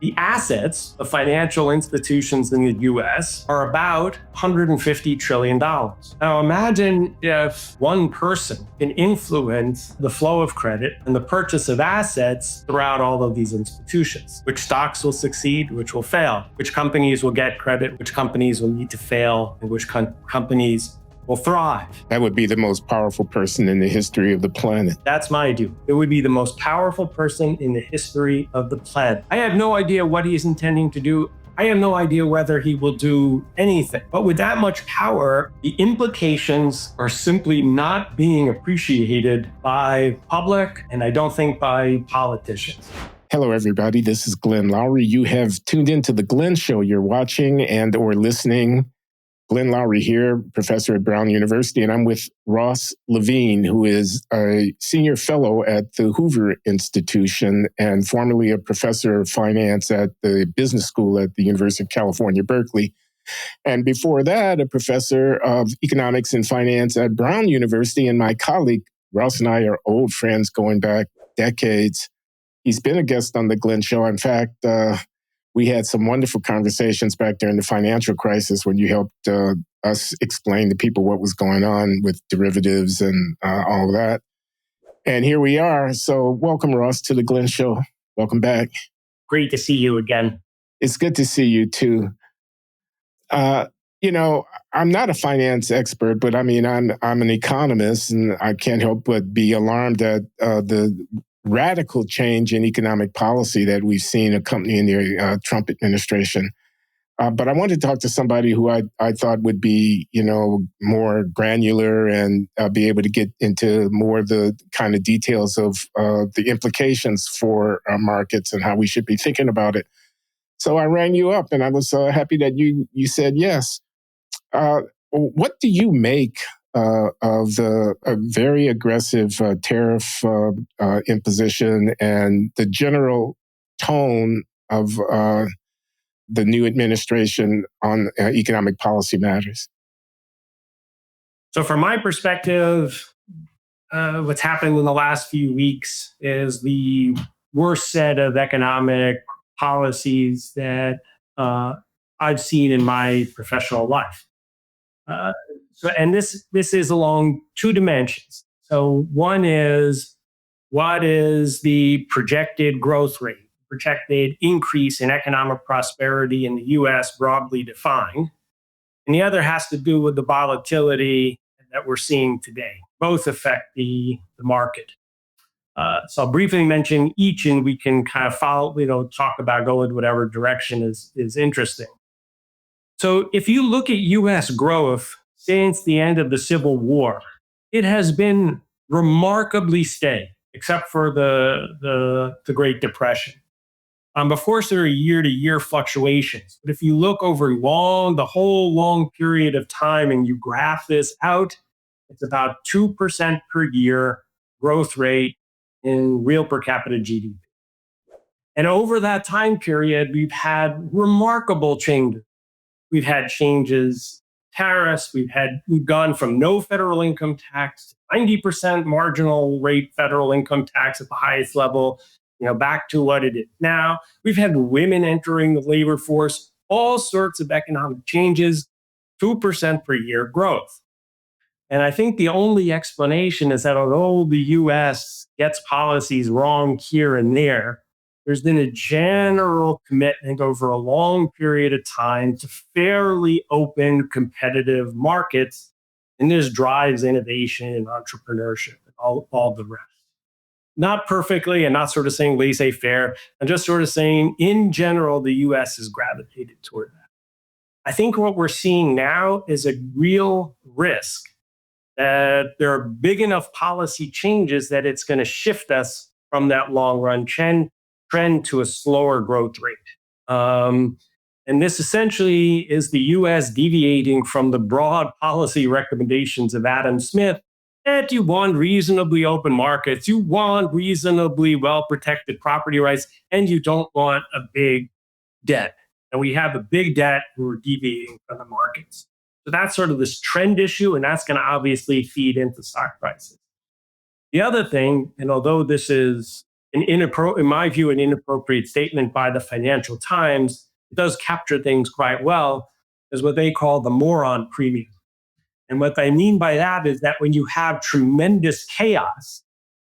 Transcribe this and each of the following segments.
The assets of financial institutions in the US are about $150 trillion. Now imagine if one person can influence the flow of credit and the purchase of assets throughout all of these institutions. Which stocks will succeed, which will fail, which companies will get credit, which companies will need to fail, and which companies will thrive. That would be the most powerful person in the history of the planet. That's my view. It would be the most powerful person in the history of the planet. I have no idea what he's intending to do. I have no idea whether he will do anything. But with that much power, the implications are simply not being appreciated by public, and I don't think by politicians. Hello, everybody. This is Glenn Loury. You have tuned into The Glenn Show. You're watching and or listening. Glenn Loury here, professor at Brown University, and I'm with Ross Levine, who is a senior fellow at the Hoover Institution and formerly a professor of finance at the business school at the University of California, Berkeley. And before that, a professor of economics and finance at Brown University. And my colleague, Ross and I are old friends going back decades. He's been a guest on The Glenn Show. In fact, we had some wonderful conversations back during the financial crisis when you helped us explain to people what was going on with derivatives and all of that. And here we are. So welcome, Ross, to The Glenn Show. Welcome back. Great to see you again. It's good to see you, too. I'm not a finance expert, but I mean, I'm an economist, and I can't help but be alarmed at the radical change in economic policy that we've seen accompanying the Trump administration. But I wanted to talk to somebody who I thought would be, more granular and be able to get into more of the kind of details of the implications for our markets and how we should be thinking about it. So I rang you up, and I was happy that you said yes. What do you make of the very aggressive tariff imposition and the general tone of the new administration on economic policy matters? So from my perspective, what's happened in the last few weeks is the worst set of economic policies that I've seen in my professional life. And this is along two dimensions. So one is, what is the projected growth rate, projected increase in economic prosperity in the US broadly defined? And the other has to do with the volatility that we're seeing today. Both affect the market. So I'll briefly mention each, and we can kind of talk about, go in whatever direction is interesting. So if you look at US growth since the end of the Civil War, it has been remarkably steady, except for the Great Depression. Of course, there are year-to-year fluctuations, but if you look over the whole long period of time and you graph this out, it's about 2% per year growth rate in real per capita GDP. And over that time period, we've had remarkable changes. We've had changes, tariffs. We've gone from no federal income tax to 90% marginal rate federal income tax at the highest level, back to what it is now. We've had women entering the labor force, all sorts of economic changes, 2% per year growth. And I think the only explanation is that although the US gets policies wrong here and there's been a general commitment over a long period of time to fairly open, competitive markets. And this drives innovation and entrepreneurship and all the rest. Not perfectly, and not sort of saying laissez-faire, and just sort of saying, in general, the US has gravitated toward that. I think what we're seeing now is a real risk that there are big enough policy changes that it's going to shift us from that long-run trend to a slower growth rate. And this essentially is the US deviating from the broad policy recommendations of Adam Smith that you want reasonably open markets, you want reasonably well-protected property rights, and you don't want a big debt. And we have a big debt, we're deviating from the markets. So that's sort of this trend issue, and that's going to obviously feed into stock prices. The other thing, and although this is in my view, an inappropriate statement by the Financial Times. It does capture things quite well, is what they call the moron premium. And what I mean by that is that when you have tremendous chaos,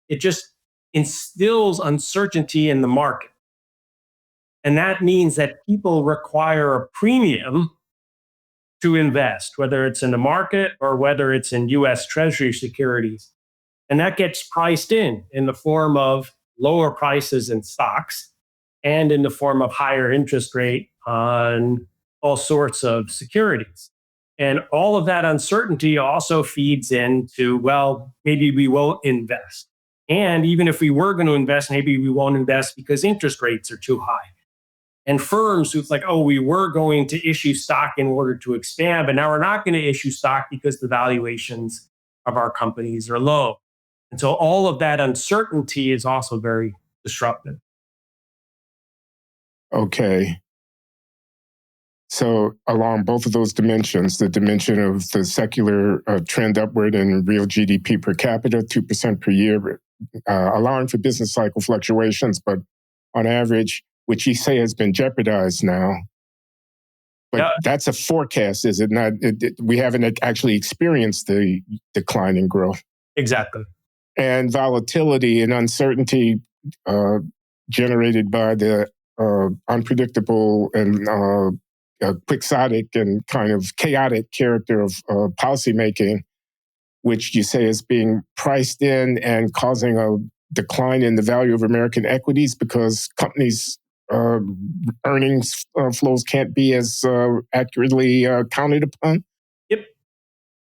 it just instills uncertainty in the market. And that means that people require a premium to invest, whether it's in the market or whether it's in US Treasury securities. And that gets priced in the form of lower prices in stocks and in the form of higher interest rate on all sorts of securities. And all of that uncertainty also feeds into, well, maybe we won't invest. And even if we were going to invest, maybe we won't invest because interest rates are too high. And firms who's like, oh, we were going to issue stock in order to expand, but now we're not going to issue stock because the valuations of our companies are low. And so all of that uncertainty is also very disruptive. Okay. So along both of those dimensions, the dimension of the secular trend upward in real GDP per capita, 2% per year, allowing for business cycle fluctuations, but on average, which you say has been jeopardized now. But that's a forecast, is it not? We haven't actually experienced the decline in growth. Exactly. And volatility and uncertainty generated by the unpredictable and quixotic and kind of chaotic character of policymaking, which you say is being priced in and causing a decline in the value of American equities because companies' earnings flows can't be as accurately counted upon? Yep.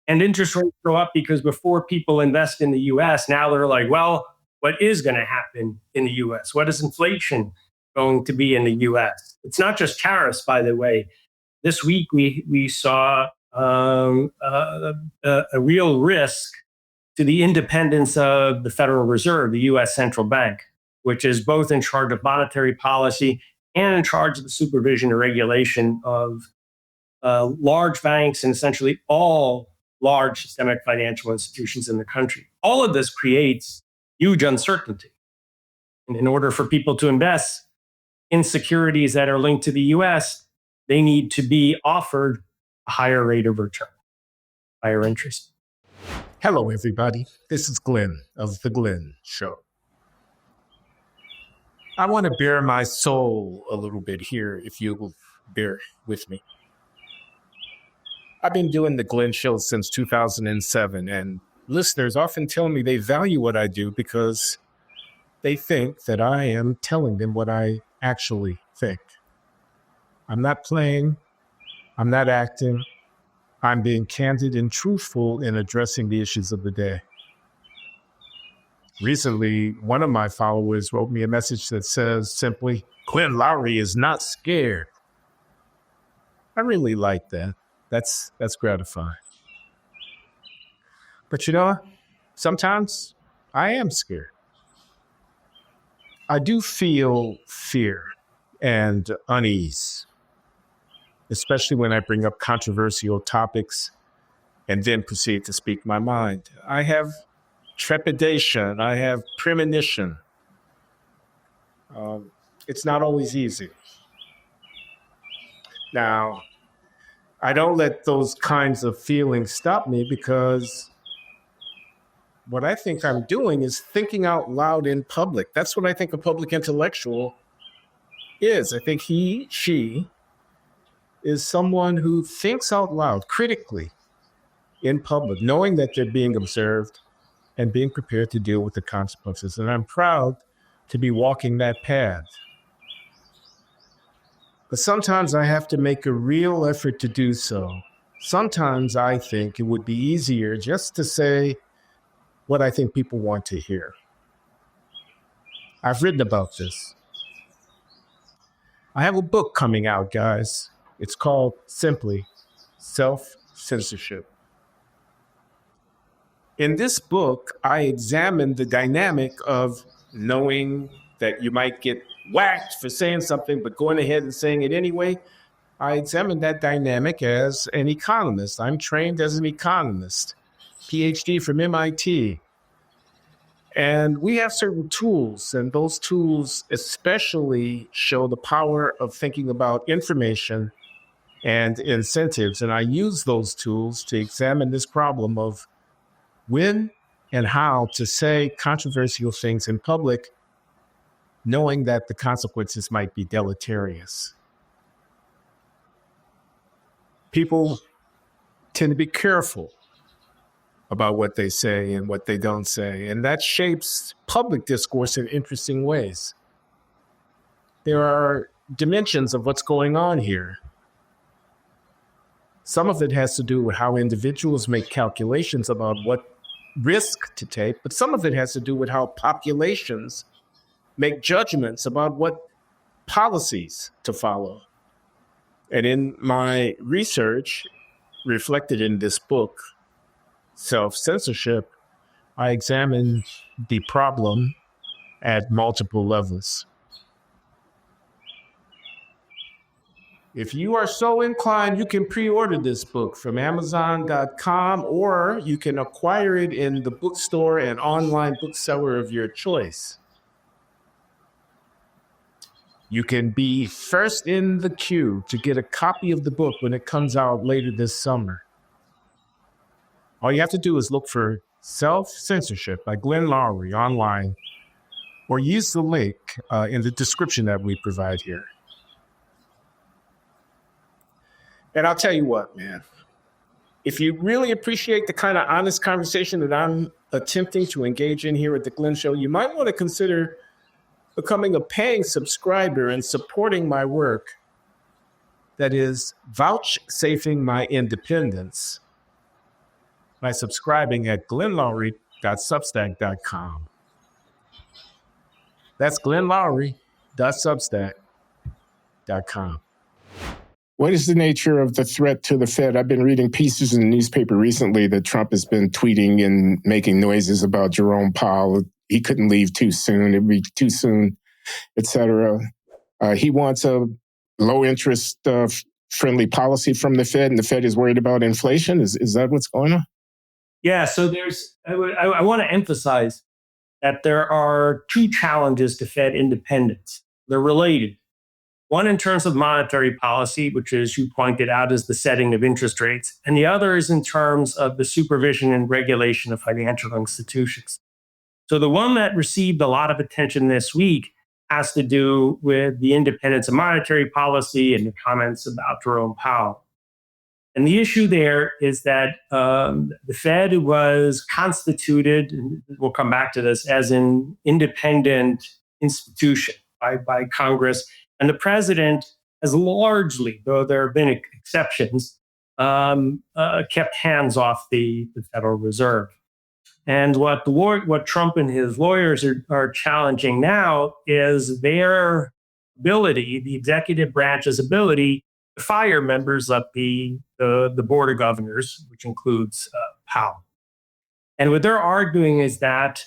And interest rates go up because before people invest in the US, now they're like, well, what is going to happen in the US? What is inflation going to be in the US? It's not just tariffs, by the way. This week, we saw a real risk to the independence of the Federal Reserve, the US central bank, which is both in charge of monetary policy and in charge of the supervision and regulation of large banks and essentially all large systemic financial institutions in the country. All of this creates huge uncertainty. And in order for people to invest in securities that are linked to the US, they need to be offered a higher rate of return, higher interest. Hello, everybody. This is Glenn of The Glenn Show. I want to bare my soul a little bit here, if you will bear with me. I've been doing The Glenn Show since 2007, and listeners often tell me they value what I do because they think that I am telling them what I actually think. I'm not playing. I'm not acting. I'm being candid and truthful in addressing the issues of the day. Recently, one of my followers wrote me a message that says simply, Glenn Loury is not scared. I really like that. That's gratifying. But you know, sometimes I am scared. I do feel fear and unease, especially when I bring up controversial topics and then proceed to speak my mind. I have trepidation. I have premonition. It's not always easy. Now, I don't let those kinds of feelings stop me because what I think I'm doing is thinking out loud in public. That's what I think a public intellectual is. I think she is someone who thinks out loud critically in public, knowing that they're being observed and being prepared to deal with the consequences. And I'm proud to be walking that path. But sometimes I have to make a real effort to do so. Sometimes I think it would be easier just to say what I think people want to hear. I've written about this. I have a book coming out, guys. It's called simply Self-Censorship. In this book, I examine the dynamic of knowing that you might get whacked for saying something, but going ahead and saying it anyway. I examine that dynamic as an economist. I'm trained as an economist, PhD from MIT. And we have certain tools, and those tools especially show the power of thinking about information and incentives. And I use those tools to examine this problem of when and how to say controversial things in public, knowing that the consequences might be deleterious. People tend to be careful about what they say and what they don't say, and that shapes public discourse in interesting ways. There are dimensions of what's going on here. Some of it has to do with how individuals make calculations about what risk to take, but some of it has to do with how populations make judgments about what policies to follow. And in my research, reflected in this book, Self-Censorship, I examine the problem at multiple levels. If you are so inclined, you can pre-order this book from Amazon.com, or you can acquire it in the bookstore and online bookseller of your choice. You can be first in the queue to get a copy of the book when it comes out later this summer. All you have to do is look for Self-Censorship by Glenn Loury online, or use the link in the description that we provide here. And I'll tell you what, man, if you really appreciate the kind of honest conversation that I'm attempting to engage in here at the Glenn Show, you might want to consider becoming a paying subscriber and supporting my work, that is, vouchsafing my independence, by subscribing at glennloury.substack.com. That's glennloury.substack.com. What is the nature of the threat to the Fed? I've been reading pieces in the newspaper recently that Trump has been tweeting and making noises about Jerome Powell. He couldn't leave too soon. It'd be too soon, et cetera. He wants a low interest friendly policy from the Fed, and the Fed is worried about inflation. Is that what's going on? Yeah, so I want to emphasize that there are two challenges to Fed independence. They're related. One in terms of monetary policy, which, as you pointed out, is the setting of interest rates. And the other is in terms of the supervision and regulation of financial institutions. So the one that received a lot of attention this week has to do with the independence of monetary policy and the comments about Jerome Powell. And the issue there is that the Fed was constituted, and we'll come back to this, as an independent institution by Congress. And the president has largely, though there have been exceptions, kept hands off the Federal Reserve. And what Trump and his lawyers are challenging now is their ability, the executive branch's ability, to fire members of the Board of Governors, which includes Powell. And what they're arguing is that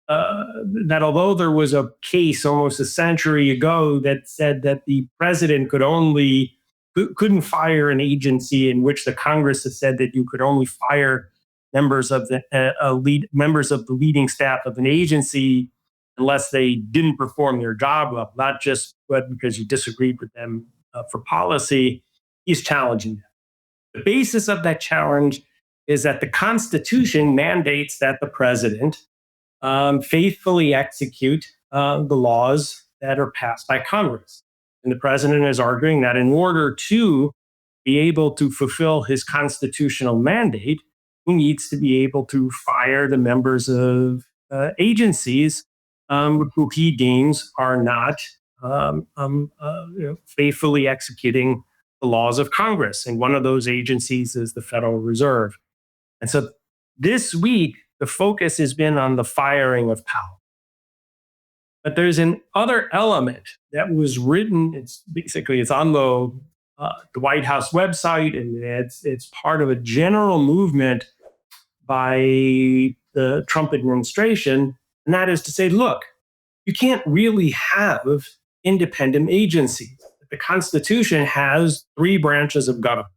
that although there was a case almost a century ago that said that the president couldn't fire an agency in which the Congress has said that you could only fire members of the leading staff of an agency unless they didn't perform their job well, not just because you disagreed with them for policy, he's challenging that. The basis of that challenge is that the Constitution mandates that the president faithfully execute the laws that are passed by Congress. And the president is arguing that in order to be able to fulfill his constitutional mandate, he needs to be able to fire the members of agencies who he deems are not faithfully executing the laws of Congress. And one of those agencies is the Federal Reserve. And so this week, the focus has been on the firing of Powell. But there's an other element that was written. It's on the White House website, and it's part of a general movement by the Trump administration, and that is to say, look, you can't really have independent agencies. The Constitution has three branches of government,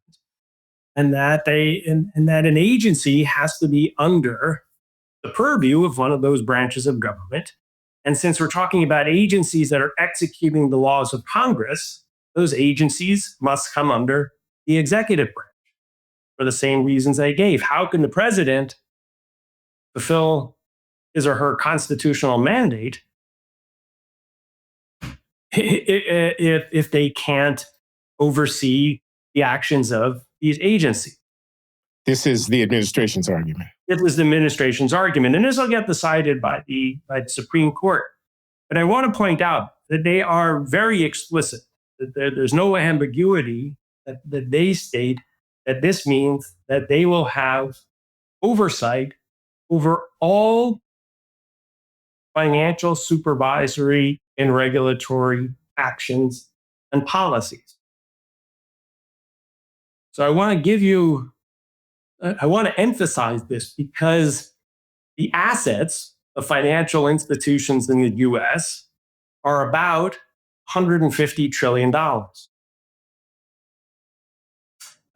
and that an agency has to be under the purview of one of those branches of government. And since we're talking about agencies that are executing the laws of Congress, those agencies must come under the executive branch for the same reasons I gave. How can the president fulfill his or her constitutional mandate if they can't oversee the actions of these agencies? This is the administration's argument. It was the administration's argument, and this will get decided by the Supreme Court. But I want to point out that they are very explicit, that there's no ambiguity, that they state that this means that they will have oversight over all financial, supervisory, and regulatory actions and policies. So I want to emphasize this because the assets of financial institutions in the US are about $150 trillion.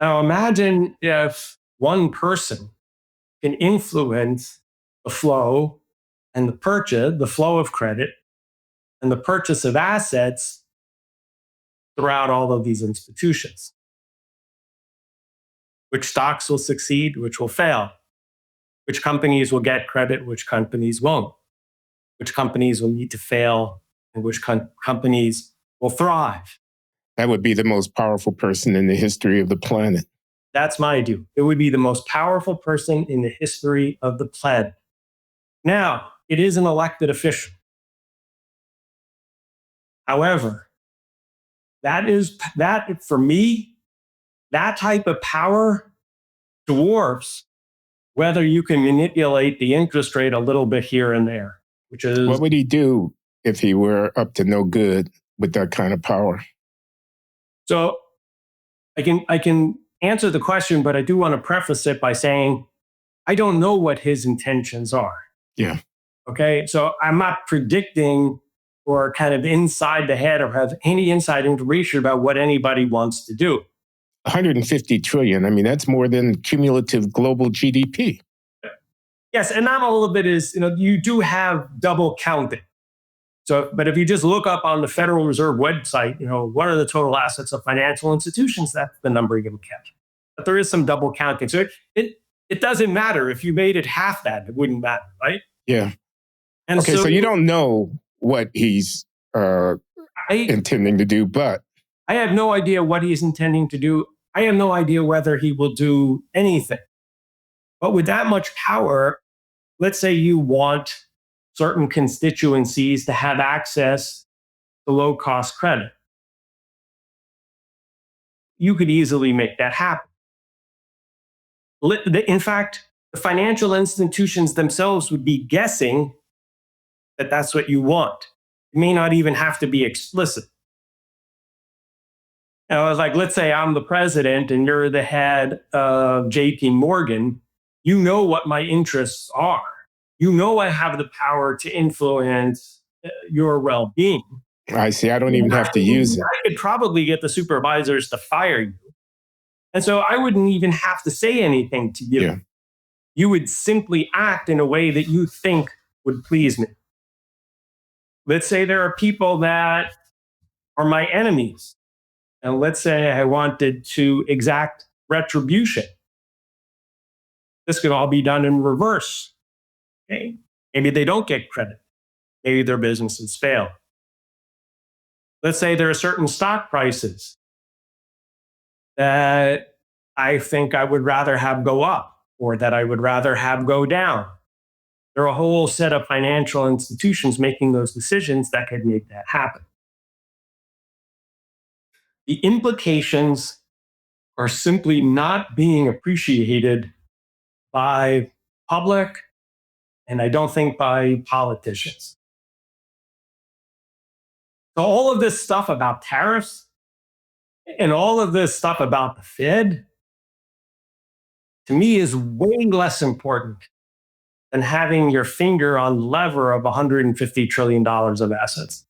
Now imagine if one person can influence the flow and the flow of credit and the purchase of assets throughout all of these institutions. Which stocks will succeed, which will fail, which companies will get credit, which companies won't, which companies will need to fail, and which companies will thrive. That would be the most powerful person in the history of the planet. That's my view. It would be the most powerful person in the history of the planet. Now, it is an elected official. However, for me, that type of power dwarfs whether you can manipulate the interest rate a little bit here and there, which is... What would he do if he were up to no good with that kind of power? So I can answer the question, but I do want to preface it by saying I don't know what his intentions are. Yeah. Okay. So I'm not predicting or kind of inside the head or have any inside information about what anybody wants to do. 150 trillion. I mean, that's more than cumulative global GDP. Yes. And not all of it is, you do have double counting. So, but if you just look up on the Federal Reserve website, what are the total assets of financial institutions? That's the number you can catch. But there is some double counting. So it doesn't matter. If you made it half that, it wouldn't matter, right? Yeah. And okay, so you don't know what he's intending to do, but... I have no idea what he's intending to do. I have no idea whether he will do anything. But with that much power, let's say you want certain constituencies to have access to low-cost credit. You could easily make that happen. In fact, the financial institutions themselves would be guessing that that's what you want. It may not even have to be explicit. It's like, let's say I'm the president and you're the head of JP Morgan. You know what my interests are. You know I have the power to influence your well-being. I see. I don't even have to use it. I could probably get the supervisors to fire you. And so I wouldn't even have to say anything to you. Yeah. You would simply act in a way that you think would please me. Let's say there are people that are my enemies. And let's say I wanted to exact retribution. This could all be done in reverse. Okay? Maybe they don't get credit. Maybe their businesses fail. Let's say there are certain stock prices that I think I would rather have go up or that I would rather have go down. There are a whole set of financial institutions making those decisions that could make that happen. The implications are simply not being appreciated by public, and I don't think by politicians. So all of this stuff about tariffs and all of this stuff about the Fed, to me, is way less important than having your finger on the lever of $150 trillion of assets.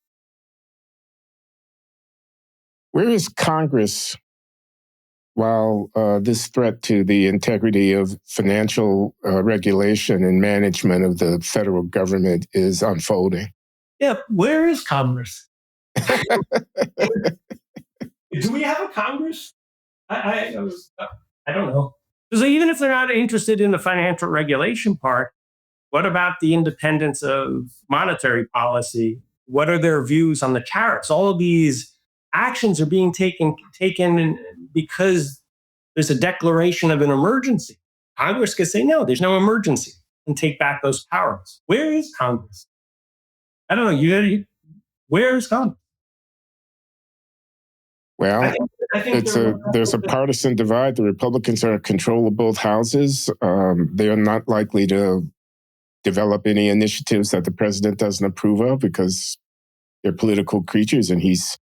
Where is Congress while this threat to the integrity of financial regulation and management of the federal government is unfolding. Yeah, where is Congress? Do we have a Congress? I don't know. So even if they're not interested in the financial regulation part, what about the independence of monetary policy? What are their views on the tariffs? All of these actions are being taken because there's a declaration of an emergency. Congress could say, no, there's no emergency, and take back those powers. Where is Congress? I don't know. Where is Congress? Well, there's a partisan divide. The Republicans are in control of both houses. They are not likely to develop any initiatives that the president doesn't approve of because they're political creatures and he's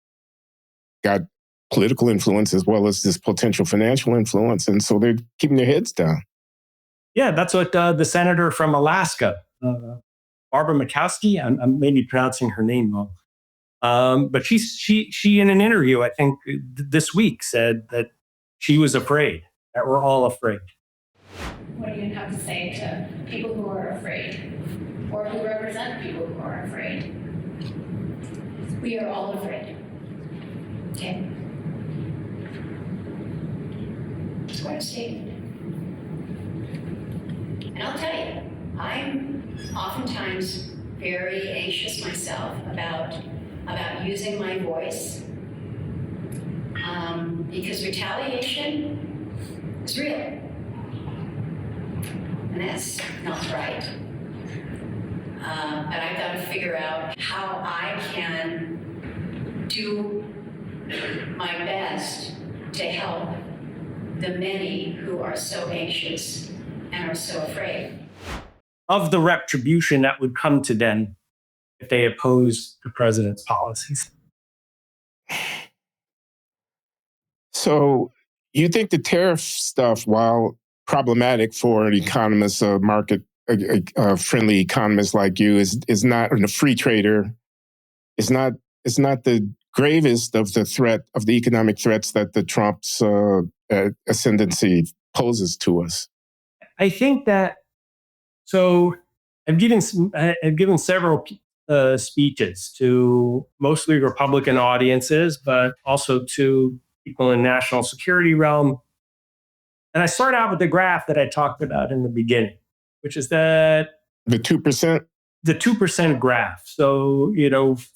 got political influence as well as this potential financial influence. And so they're keeping their heads down. Yeah, that's what the senator from Alaska, Barbara Makowski, I'm maybe pronouncing her name wrong, but she in an interview, I think this week, said that she was afraid, that we're all afraid. What do you have to say to people who are afraid or who represent people who are afraid? We are all afraid. Okay? It's quite a statement. And I'll tell you, I'm oftentimes very anxious myself about using my voice because retaliation is real. And that's not right. But I've got to figure out how I can do my best to help the many who are so anxious and are so afraid of the retribution that would come to them if they oppose the president's policies. So you think the tariff stuff, while problematic for an economist, a market friendly economist like you, is not, and a free trader, is not the gravest of the threat of the economic threats that the Trump's ascendancy poses to us? I think that. So I've given several speeches to mostly Republican audiences, but also to people in national security realm. And I start out with the graph that I talked about in the beginning, which is that the 2%? The 2% graph. So,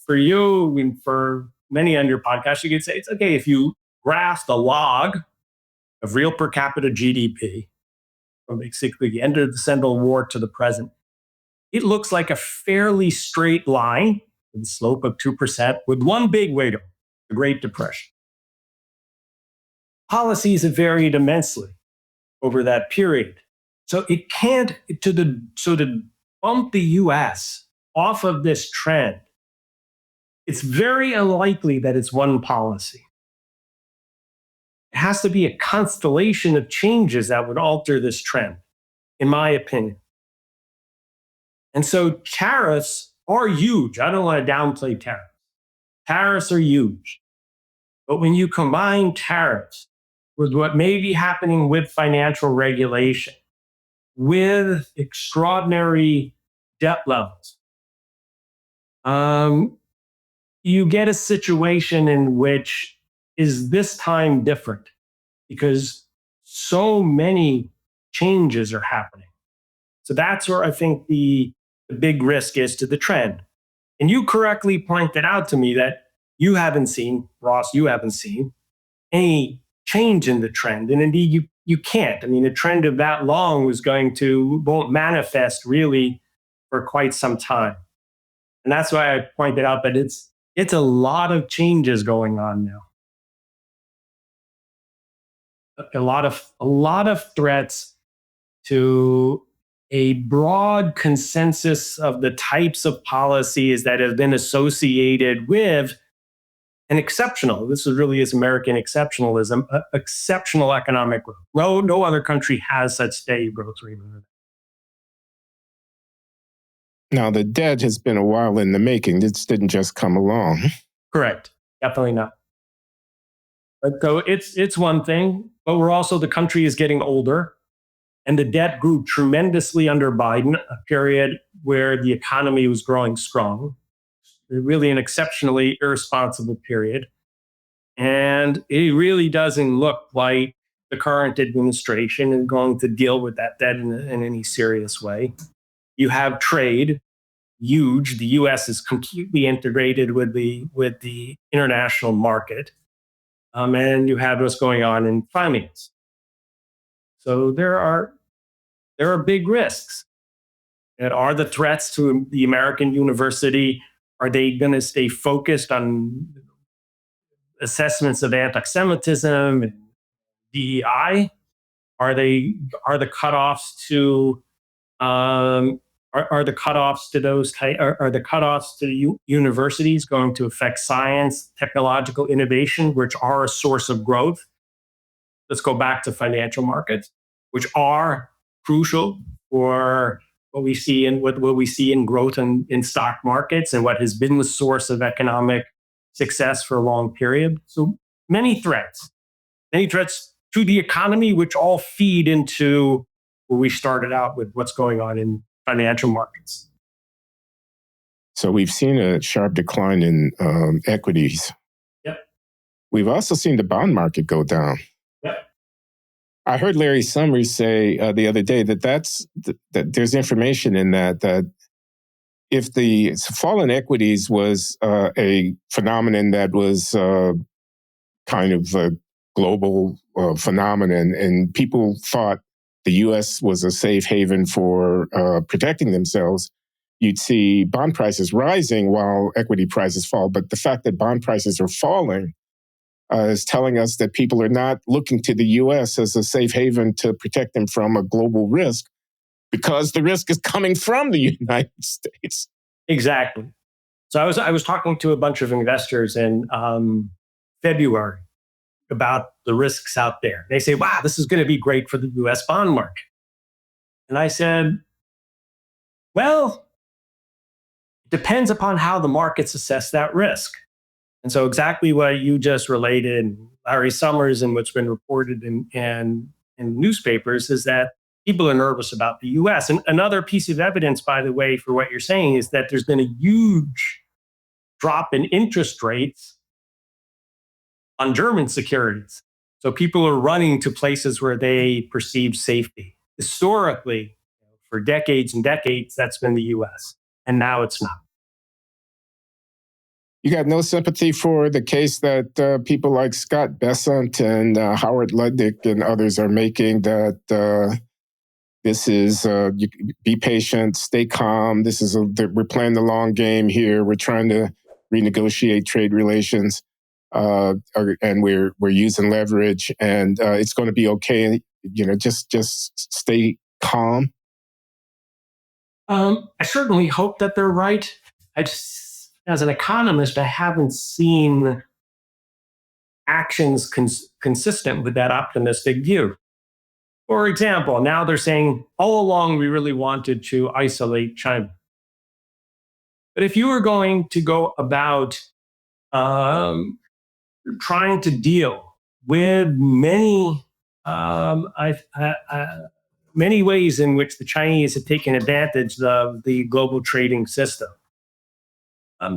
for you and for many on your podcast, you could say it's okay if you graph the log of real per capita GDP from basically the end of the Civil War to the present. It looks like a fairly straight line with a slope of 2% with one big weight, the Great Depression. Policies have varied immensely over that period. So it can't, to bump the US off of this trend, it's very unlikely that it's one policy. It has to be a constellation of changes that would alter this trend, in my opinion. And so tariffs are huge. I don't want to downplay tariffs. Tariffs are huge. But when you combine tariffs with what may be happening with financial regulation, with extraordinary debt levels, you get a situation in which is this time different because so many changes are happening. So that's where I think the big risk is to the trend. And you correctly pointed out to me that you haven't seen, Ross, any change in the trend. And indeed, you can't. I mean, a trend of that long won't manifest really for quite some time. And that's why I pointed out that it's a lot of changes going on now. A lot of threats to a broad consensus of the types of policies that have been associated with this really is American exceptionalism, exceptional economic growth. No other country has such steady growth rate. Now, the debt has been a while in the making. This didn't just come along. Correct. Definitely not. So it's one thing, but we're also, the country is getting older, and the debt grew tremendously under Biden, a period where the economy was growing strong, really an exceptionally irresponsible period. And it really doesn't look like the current administration is going to deal with that debt in any serious way. You have trade, huge. The U.S. is completely integrated with the international market, and you have what's going on in finance. So there are big risks. And are the threats to the American university, are they going to stay focused on assessments of anti-Semitism and DEI? Are the cutoffs to are the cutoffs to those are the cutoffs to universities going to affect science, technological innovation, which are a source of growth? Let's go back to financial markets, which are crucial for what we see in growth in stock markets and what has been the source of economic success for a long period. So many threats to the economy, which all feed into where we started out with what's going on in financial markets. So we've seen a sharp decline in equities. Yep. We've also seen the bond market go down. Yep. I heard Larry Summers say the other day that that there's information in that if the fall in equities was a phenomenon that was kind of a global phenomenon, and people thought the U.S. was a safe haven for protecting themselves, you'd see bond prices rising while equity prices fall. But the fact that bond prices are falling is telling us that people are not looking to the U.S. as a safe haven to protect them from a global risk, because the risk is coming from the United States. Exactly. So I was talking to a bunch of investors in February about the risks out there. They say, "Wow, this is going to be great for the U.S. bond market." And I said, "Well, it depends upon how the markets assess that risk." And so exactly what you just related, Larry Summers, and what's been reported in newspapers, is that people are nervous about the US. And another piece of evidence, by the way, for what you're saying, is that there's been a huge drop in interest rates on German securities. So people are running to places where they perceive safety. Historically, for decades and decades, that's been the US. And now it's not. You got no sympathy for the case that people like Scott Bessent and Howard Lutnick and others are making, that this is, be patient, stay calm. We're playing the long game here. We're trying to renegotiate trade relations, and we're using leverage, and it's going to be okay. Just stay calm. I certainly hope that they're right. As an economist, I haven't seen actions consistent with that optimistic view. For example, now they're saying, all along we really wanted to isolate China. But if you were going to go about trying to deal with many many ways in which the Chinese have taken advantage of the global trading system,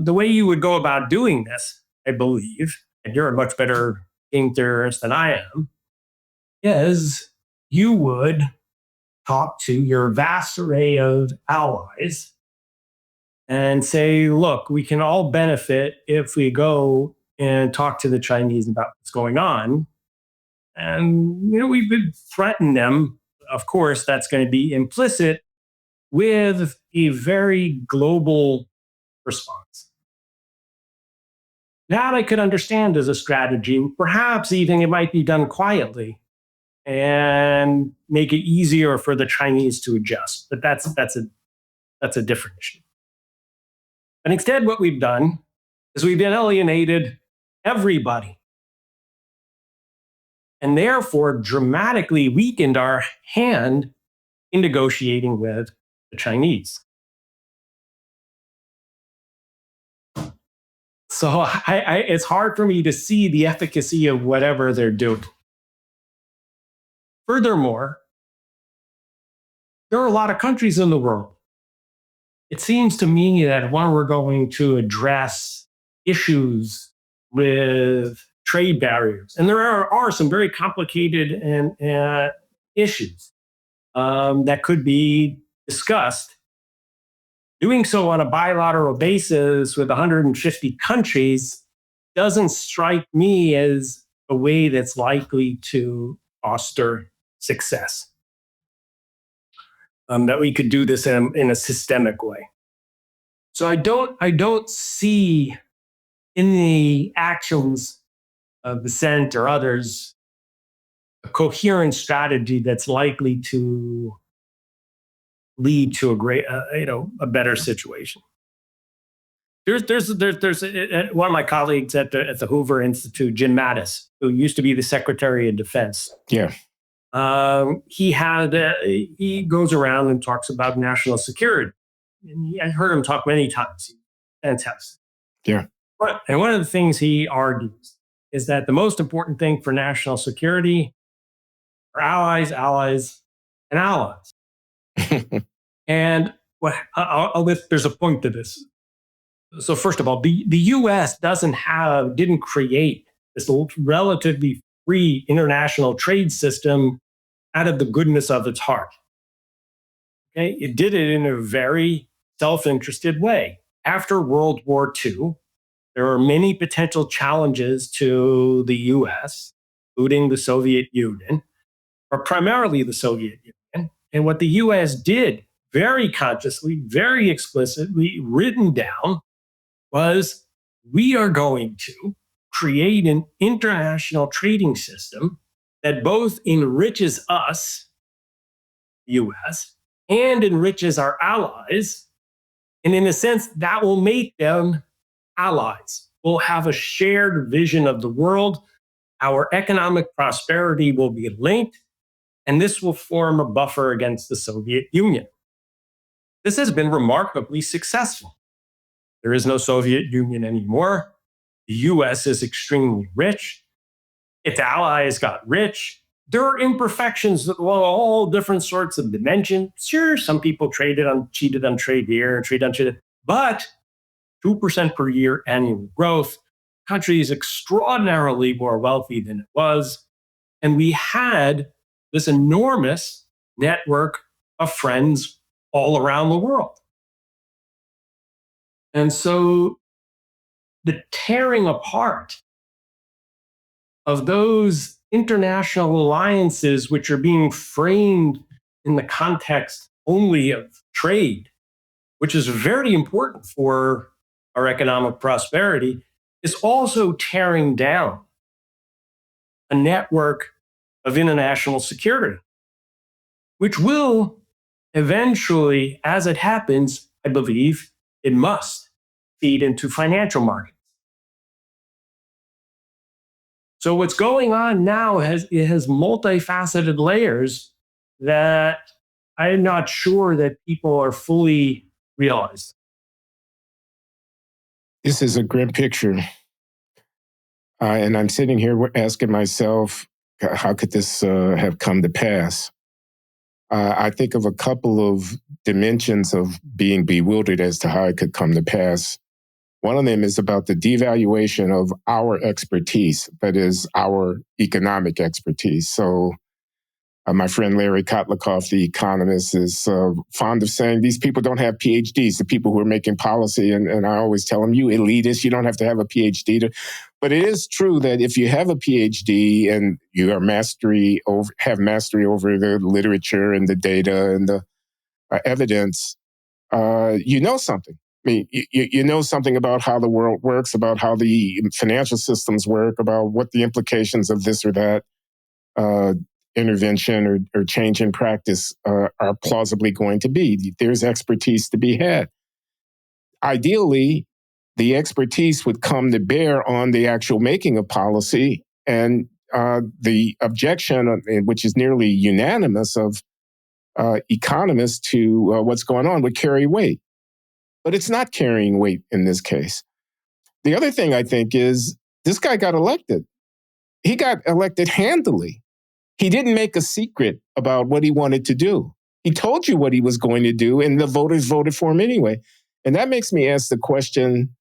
the way you would go about doing this, I believe, and you're a much better game theorist than I am, is you would talk to your vast array of allies and say, look, we can all benefit if we go and talk to the Chinese about what's going on. And, we would threaten them. Of course, that's going to be implicit with a very global response. That I could understand as a strategy. Perhaps even it might be done quietly and make it easier for the Chinese to adjust. But that's a different issue. And instead, what we've done is we've alienated everybody, and therefore dramatically weakened our hand in negotiating with the Chinese. So it's hard for me to see the efficacy of whatever they're doing. Furthermore, there are a lot of countries in the world. It seems to me that when we're going to address issues with trade barriers, and there are some very complicated and issues that could be discussed, doing so on a bilateral basis with 150 countries doesn't strike me as a way that's likely to foster success. That we could do this in a systemic way. So I don't see in the actions of the Senate or others a coherent strategy that's likely to lead to a better situation. There's one of my colleagues at the Hoover Institute, Jim Mattis, who used to be the Secretary of Defense. Yeah. He goes around and talks about national security. And I heard him talk many times. Fantastic. Yeah. And one of the things he argues is that the most important thing for national security are allies, allies, and allies. And there's a point to this. So first of all, the U.S. didn't create this relatively free international trade system out of the goodness of its heart. Okay, it did it in a very self-interested way. After World War II, there are many potential challenges to the U.S., including the Soviet Union, or primarily the Soviet Union. And what the U.S. did very consciously, very explicitly written down was, we are going to create an international trading system that both enriches us, US, and enriches our allies. And in a sense, that will make them allies. We'll have a shared vision of the world. Our economic prosperity will be linked, and this will form a buffer against the Soviet Union. This has been remarkably successful. There is no Soviet Union anymore. The US is extremely rich. Its allies got rich. There are imperfections that all different sorts of dimensions. Sure, some people cheated on trade here, trade on trade, but 2% per year annual growth. Country is extraordinarily more wealthy than it was. And we had this enormous network of friends all around the world. And so the tearing apart of those international alliances, which are being framed in the context only of trade, which is very important for our economic prosperity, is also tearing down a network of international security, which will eventually, as it happens, I believe, it must feed into financial markets. So what's going on now has multifaceted layers that I'm not sure that people are fully realized. This is a grim picture. And I'm sitting here asking myself, how could this have come to pass? I think of a couple of dimensions of being bewildered as to how it could come to pass. One of them is about the devaluation of our expertise, that is, our economic expertise. So my friend Larry Kotlikoff, the economist, is fond of saying these people don't have PhDs, the people who are making policy. And I always tell them, you elitists, you don't have to have a PhD. But it is true that if you have a PhD and you have mastery over the literature and the data and the evidence, you know something. I mean, you know something about how the world works, about how the financial systems work, about what the implications of this or that intervention or change in practice are plausibly going to be. There's expertise to be had. Ideally, the expertise would come to bear on the actual making of policy, and the objection, which is nearly unanimous, of economists to what's going on would carry weight. But it's not carrying weight in this case. the other thing I think is this guy got elected. He got elected handily. He didn't make a secret about what he wanted to do. He told you what he was going to do, and the voters voted for him anyway. And that makes me ask the question,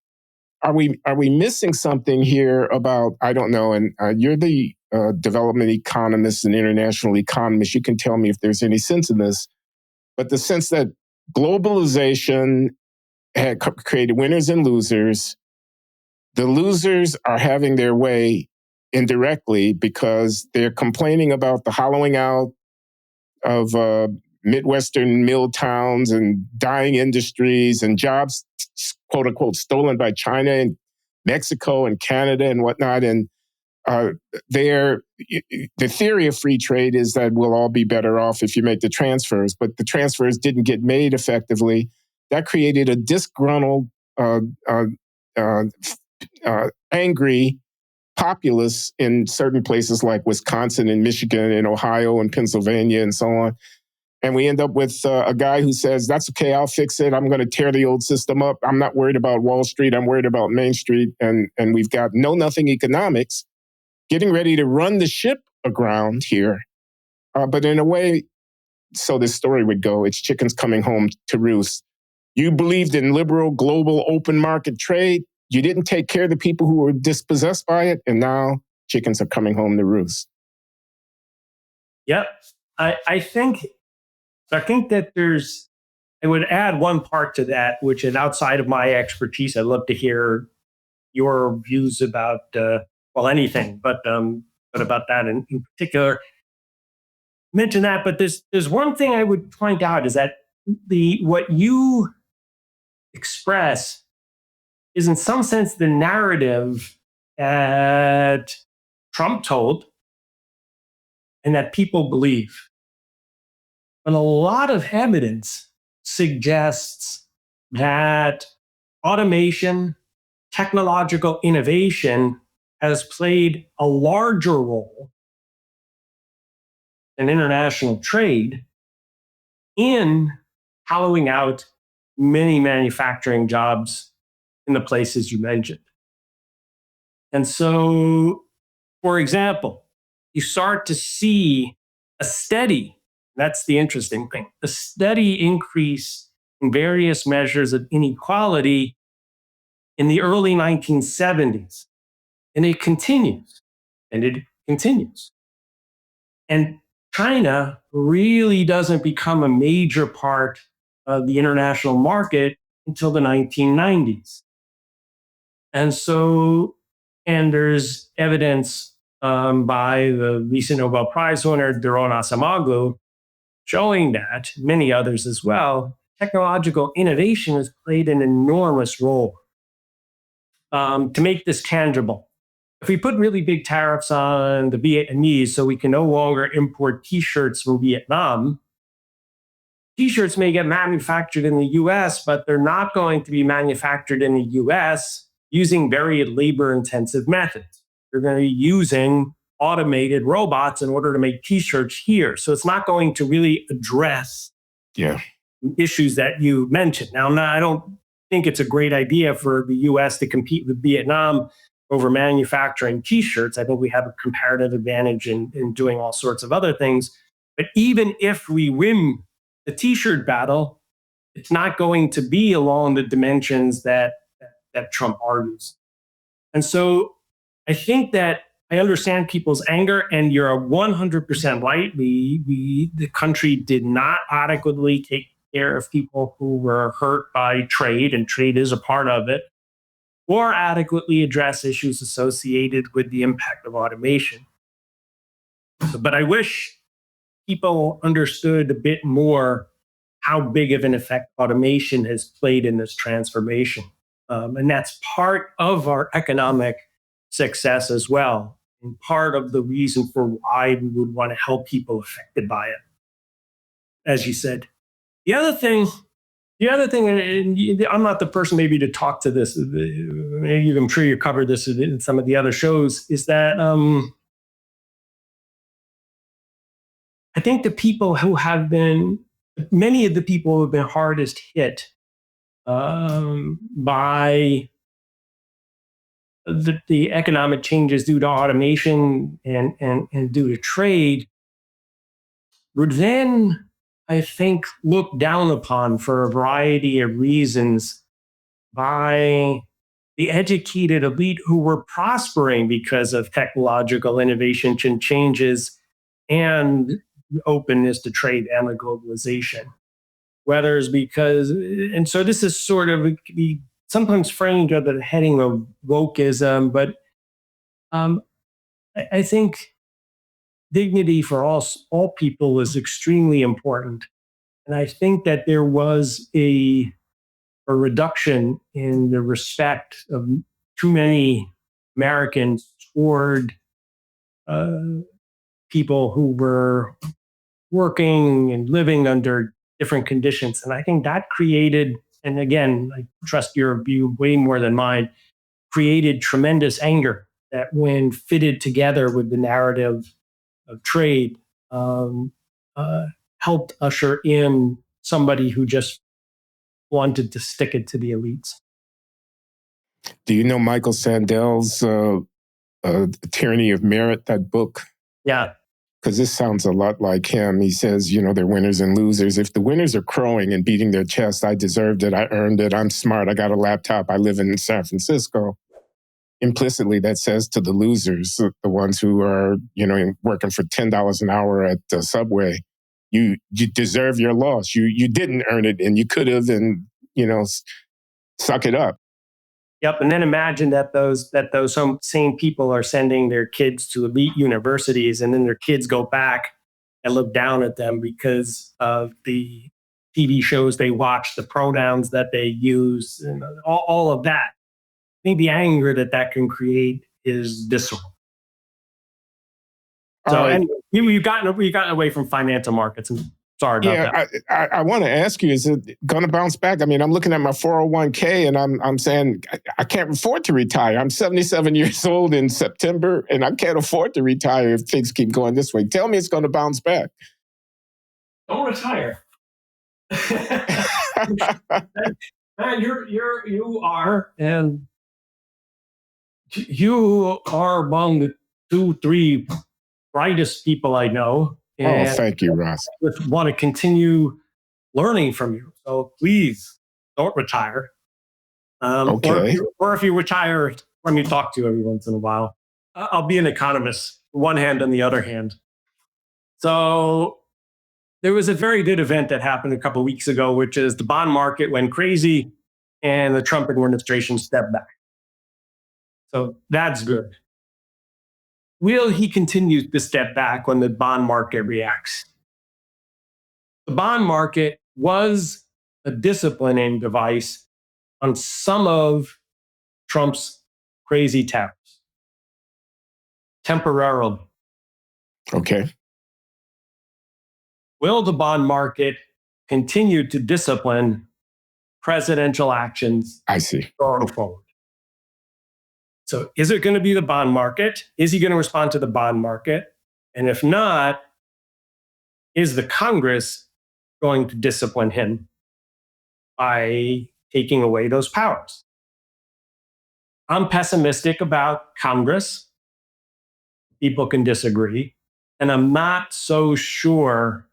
are we missing something here about, I don't know, and you're the development economist and international economist. You can tell me if there's any sense in this, but the sense that globalization had created winners and losers. The losers are having their way indirectly because they're complaining about the hollowing out of Midwestern mill towns and dying industries and jobs, quote unquote, stolen by China and Mexico and Canada and whatnot. And the theory of free trade is that we'll all be better off if you make the transfers, but the transfers didn't get made effectively. That created a disgruntled, angry populace in certain places like Wisconsin and Michigan and Ohio and Pennsylvania and so on. And we end up with a guy who says, that's okay, I'll fix it. I'm going to tear the old system up. I'm not worried about Wall Street. I'm worried about Main Street. And we've got know-nothing economics getting ready to run the ship aground here. But in a way, so this story would go, it's chickens coming home to roost. You believed in liberal, global, open market trade. You didn't take care of the people who were dispossessed by it. And now chickens are coming home to roost. Yep. I think that I would add one part to that, which is outside of my expertise. I'd love to hear your views about, anything, but about that in particular. Mention that, but there's one thing I would point out is that what you express is in some sense the narrative that Trump told and that people believe. But a lot of evidence suggests that automation, technological innovation has played a larger role in international trade in hollowing out many manufacturing jobs in the places you mentioned. And so, for example, you start to see a steady, that's the interesting thing, a steady increase in various measures of inequality in the early 1970s. And it continues, and it continues. And China really doesn't become a major part of the international market until the 1990s. And so, and there's evidence by the recent Nobel Prize winner, Daron Acemoglu, showing that, many others as well, technological innovation has played an enormous role to make this tangible. If we put really big tariffs on the Vietnamese so we can no longer import T-shirts from Vietnam, T-shirts may get manufactured in the US, but they're not going to be manufactured in the US using very labor-intensive methods. They're going to be using automated robots in order to make T-shirts here. So it's not going to really address issues that you mentioned. Now, I don't think it's a great idea for the US to compete with Vietnam over manufacturing T-shirts. I think we have a comparative advantage in doing all sorts of other things. But even if we win the T-shirt battle, it's not going to be along the dimensions that Trump argues. And so I think that I understand people's anger, and you're 100% right. The country did not adequately take care of people who were hurt by trade, and trade is a part of it, or adequately address issues associated with the impact of automation. But I wish people understood a bit more how big of an effect automation has played in this transformation. And that's part of our economic success as well, and part of the reason for why we would want to help people affected by it, as you said. The other thing, and I'm not the person maybe to talk to this, maybe I'm sure you covered this in some of the other shows, is that I think the people who have been, many of the people who have been hardest hit by the economic changes due to automation and due to trade were then, I think, looked down upon for a variety of reasons by the educated elite who were prospering because of technological innovation and changes and openness to trade and the globalization. Whether it's because, and so this is sort of sometimes framed under the heading of wokeism, but I think dignity for all people is extremely important. And I think that there was a reduction in the respect of too many Americans toward uh, people who were working and living under different conditions. And I think that created, and again, I trust your view way more than mine, created tremendous anger that, when fitted together with the narrative of trade, um, uh, helped usher in somebody who just wanted to stick it to the elites. Do you know Michael Sandel's Tyranny of Merit, that book? Yeah. Because this sounds a lot like him. He says, you know, they're winners and losers. If the winners are crowing and beating their chest, I deserved it, I earned it, I'm smart, I got a laptop, I live in San Francisco. Implicitly, that says to the losers, the ones who are, you know, working for $10 an hour at the Subway, you deserve your loss. You didn't earn it, and you could have, and, you know, suck it up. Yep, and then imagine that those same people are sending their kids to elite universities, and then their kids go back and look down at them because of the TV shows they watch, the pronouns that they use, and all of that. I think the anger that can create is visceral. So, right. anyway, we've gotten away from financial markets. And sorry about that. I want to ask you, is it going to bounce back? I mean, I'm looking at my 401k and I'm saying I can't afford to retire. I'm 77 years old in September and I can't afford to retire if things keep going this way. Tell me it's going to bounce back. Don't retire. Man, you are, and you are among the 2-3 brightest people I know. And thank you, Ross. I just want to continue learning from you. So please don't retire. Okay. Or if you retire, let me talk to you every once in a while. I'll be an economist, one hand and the other hand. So there was a very good event that happened a couple of weeks ago, which is the bond market went crazy and the Trump administration stepped back. So that's good. Will he continue to step back when the bond market reacts? The bond market was a disciplining device on some of Trump's crazy tariffs, temporarily. Okay. Will the bond market continue to discipline presidential actions I see. going forward? So is it going to be the bond market? Is he going to respond to the bond market? And if not, is the Congress going to discipline him by taking away those powers? I'm pessimistic about Congress. People can disagree. And I'm not so sure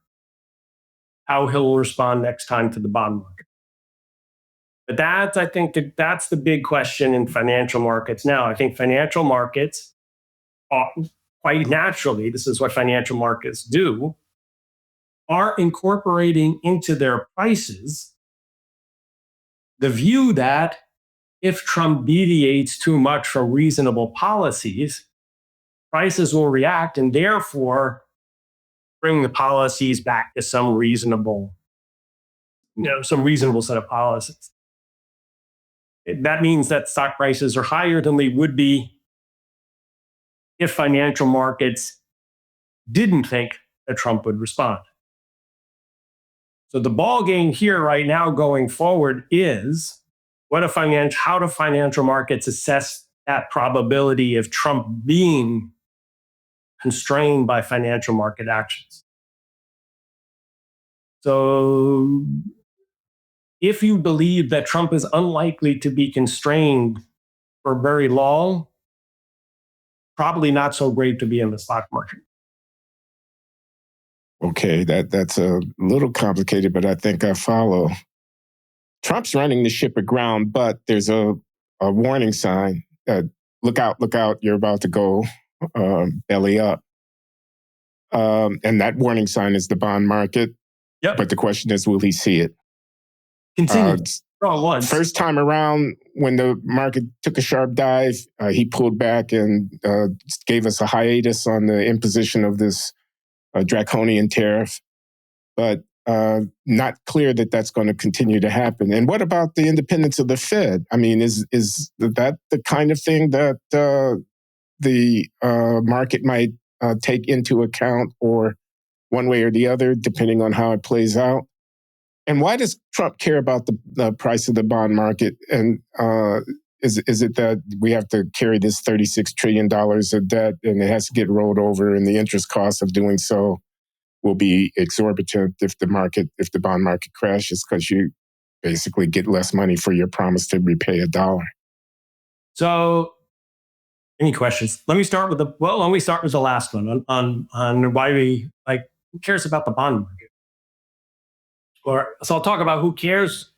how he'll respond next time to the bond market. But I think that's the big question in financial markets now. I think financial markets are, quite naturally, this is what financial markets do, are incorporating into their prices the view that if Trump deviates too much from reasonable policies, prices will react and therefore bring the policies back to some reasonable set of policies. That means that stock prices are higher than they would be if financial markets didn't think that Trump would respond. So the ball game here right now going forward is how do financial markets assess that probability of Trump being constrained by financial market actions? So if you believe that Trump is unlikely to be constrained for very long, probably not so great to be in the stock market. Okay, that's a little complicated, but I think I follow. Trump's running the ship aground, but there's a warning sign. Look out, you're about to go belly up. And that warning sign is the bond market. Yep. But the question is, will he see it? Continue. Once. First time around, when the market took a sharp dive, he pulled back and gave us a hiatus on the imposition of this draconian tariff. But not clear that that's going to continue to happen. And what about the independence of the Fed? I mean, is that the kind of thing that the market might take into account, or one way or the other, depending on how it plays out? And why does Trump care about the price of the bond market? And is it that we have to carry this $36 trillion of debt and it has to get rolled over, and the interest cost of doing so will be exorbitant if the bond market crashes, because you basically get less money for your promise to repay $1? So, any questions? Let me start with the last one on why who cares about the bond market? So I'll talk about who cares,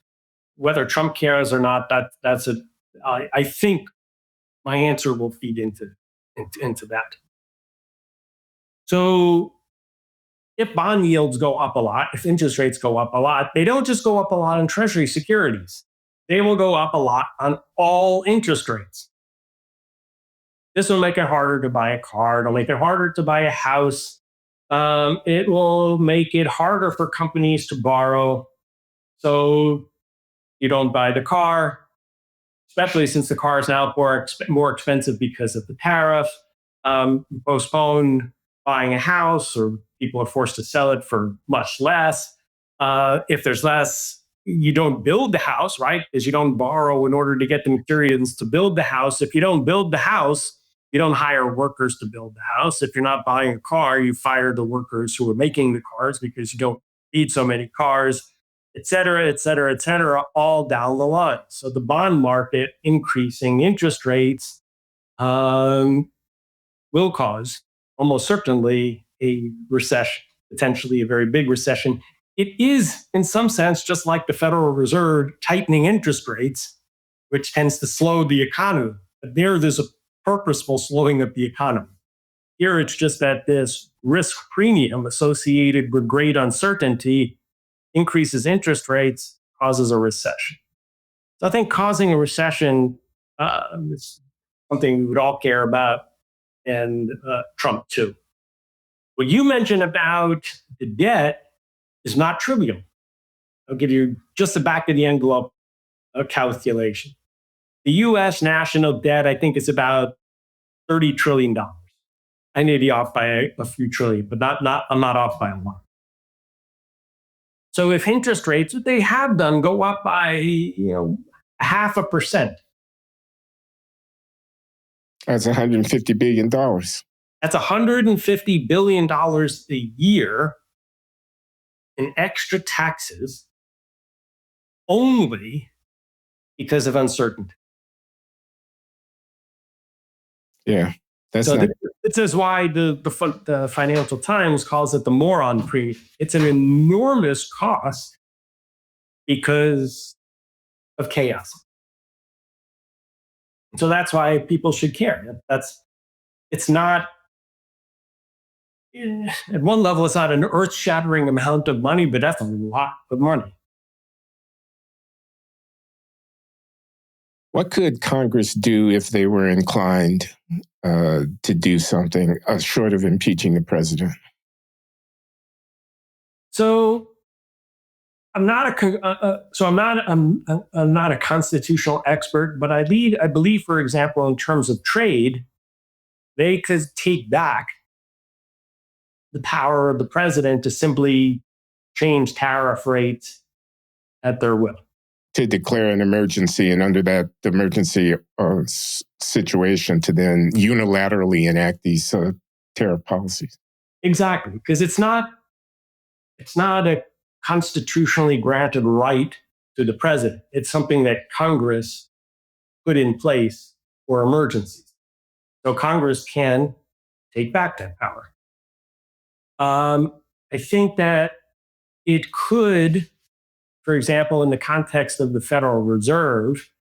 whether Trump cares or not. I think my answer will feed into that. So if bond yields go up a lot, if interest rates go up a lot, they don't just go up a lot on Treasury securities. They will go up a lot on all interest rates. This will make it harder to buy a car. It'll make it harder to buy a house. It will make it harder for companies to borrow. So you don't buy the car, especially since the car is now more expensive because of the tariff. Postpone buying a house, or people are forced to sell it for much less. If there's less, you don't build the house, right? Because you don't borrow in order to get the materials to build the house. If you don't build the house, you don't hire workers to build the house. If you're not buying a car, you fire the workers who are making the cars because you don't need so many cars, et cetera, et cetera, et cetera, all down the line. So the bond market increasing interest rates will cause almost certainly a recession, potentially a very big recession. It is, in some sense, just like the Federal Reserve tightening interest rates, which tends to slow the economy. But there's a purposeful slowing of the economy. Here, it's just that this risk premium associated with great uncertainty increases interest rates, causes a recession. So I think causing a recession is something we would all care about, and Trump too. What you mentioned about the debt is not trivial. I'll give you just the back of the envelope calculation. The U.S. national debt, I think, is about $30 trillion. I may be off by a few trillion, but I'm not off by a lot. So if interest rates, what they have done, go up by 0.5%. That's $150 billion. That's $150 billion a year in extra taxes only because of uncertainty. Yeah, this is why the Financial Times calls it the moron premium. It's an enormous cost because of chaos. So that's why people should care. It's not, at one level, it's not an earth-shattering amount of money, but that's a lot of money. What could Congress do if they were inclined to do something short of impeaching the president? So I'm not a constitutional expert, but I believe, for example, in terms of trade, they could take back the power of the president to simply change tariff rates at their will. To declare an emergency, and under that emergency situation, to then unilaterally enact these tariff policies. Exactly, because it's not a constitutionally granted right to the president. It's something that Congress put in place for emergencies. So Congress can take back that power. I think that it could, for example, in the context of the Federal Reserve,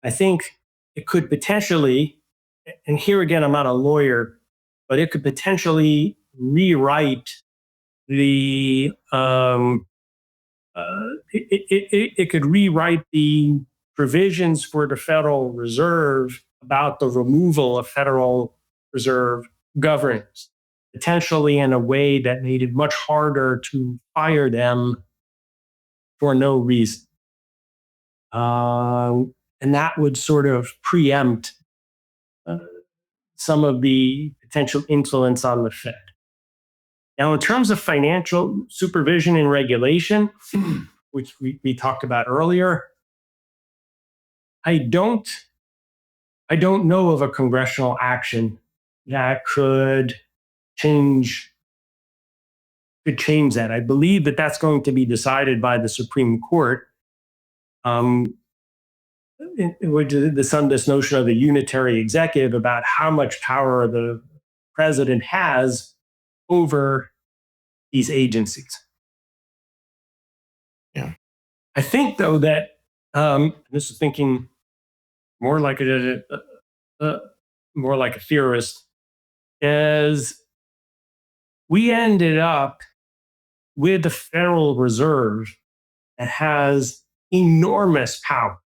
I think it could potentially, and here again, I'm not a lawyer, but it could potentially rewrite the it could rewrite the provisions for the Federal Reserve about the removal of Federal Reserve governors, potentially in a way that made it much harder to fire them for no reason. And that would sort of preempt some of the potential influence on the Fed. Now, in terms of financial supervision and regulation, which we talked about earlier, I don't know of a congressional action that could change that. I believe that that's going to be decided by the Supreme Court. This notion of the unitary executive about how much power the president has over these agencies. Yeah. I think, though, that this is thinking more like a theorist, is we ended up with the Federal Reserve that has enormous power.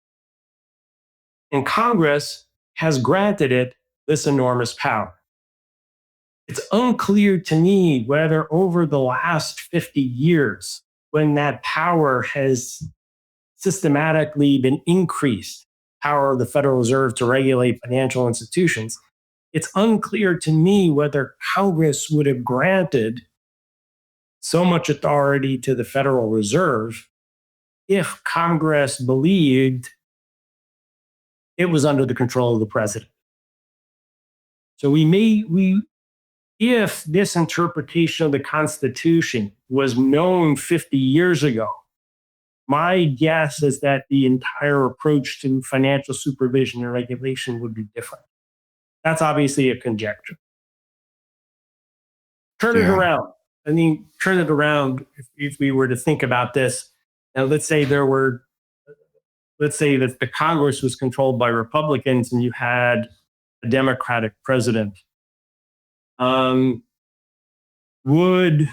And Congress has granted it this enormous power. It's unclear to me whether over the last 50 years, when that power has systematically been increased, power of the Federal Reserve to regulate financial institutions, it's unclear to me whether Congress would have granted so much authority to the Federal Reserve if Congress believed it was under the control of the president. So if this interpretation of the Constitution was known 50 years ago, my guess is that the entire approach to financial supervision and regulation would be different. That's obviously a conjecture. Turn it around. Turn it around if we were to think about this. Now, let's say that the Congress was controlled by Republicans and you had a Democratic president. Would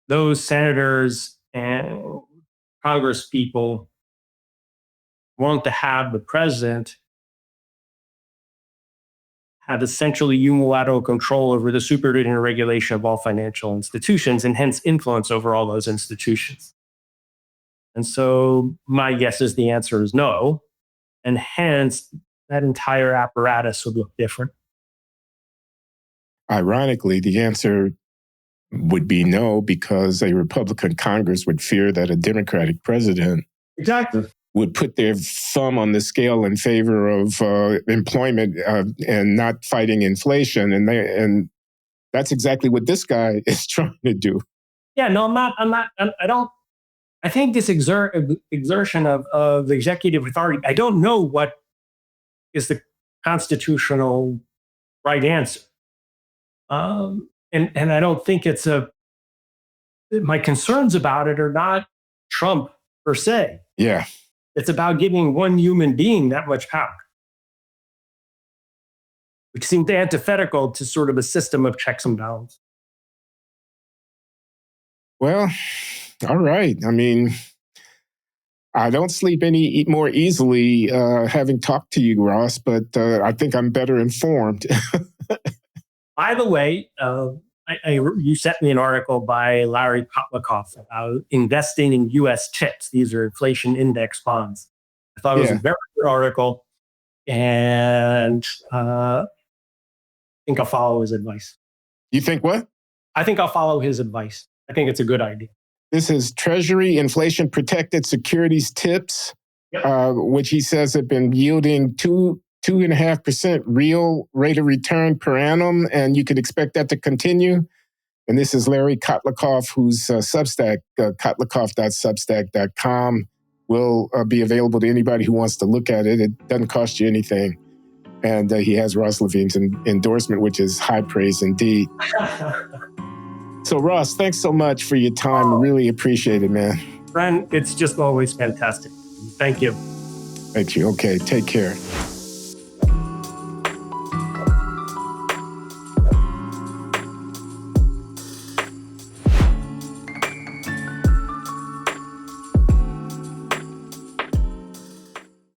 those senators and Congress people want to have the president have essentially unilateral control over the supervision and regulation of all financial institutions and hence influence over all those institutions? And so my guess is the answer is no. And hence that entire apparatus would look different. Ironically, the answer would be no, because a Republican Congress would fear that a Democratic president would put their thumb on the scale in favor of employment and not fighting inflation. And that's exactly what this guy is trying to do. Yeah, no, I think this exertion of executive authority, I don't know what is the constitutional right answer. And I don't think my concerns about it are not Trump per se. Yeah. It's about giving one human being that much power, which seems antithetical to sort of a system of checks and balances. Well, all right. I mean, I don't sleep any more easily having talked to you, Ross, but I think I'm better informed. By the way, you sent me an article by Loury about investing in U.S. TIPS. These are inflation index bonds. I thought it was a very good article, and I think I'll follow his advice. You think what? I think I'll follow his advice. I think it's a good idea. This is Treasury Inflation Protected Securities TIPS, which he says have been yielding 2.5% real rate of return per annum, and you could expect that to continue. And this is Larry Kotlikoff, whose Substack, kotlikoff.substack.com, will be available to anybody who wants to look at it. It doesn't cost you anything. And he has Ross Levine's endorsement, which is high praise indeed. So Ross, thanks so much for your time. Really appreciate it, man. Glenn, it's just always fantastic. Thank you. Thank you. Okay, take care.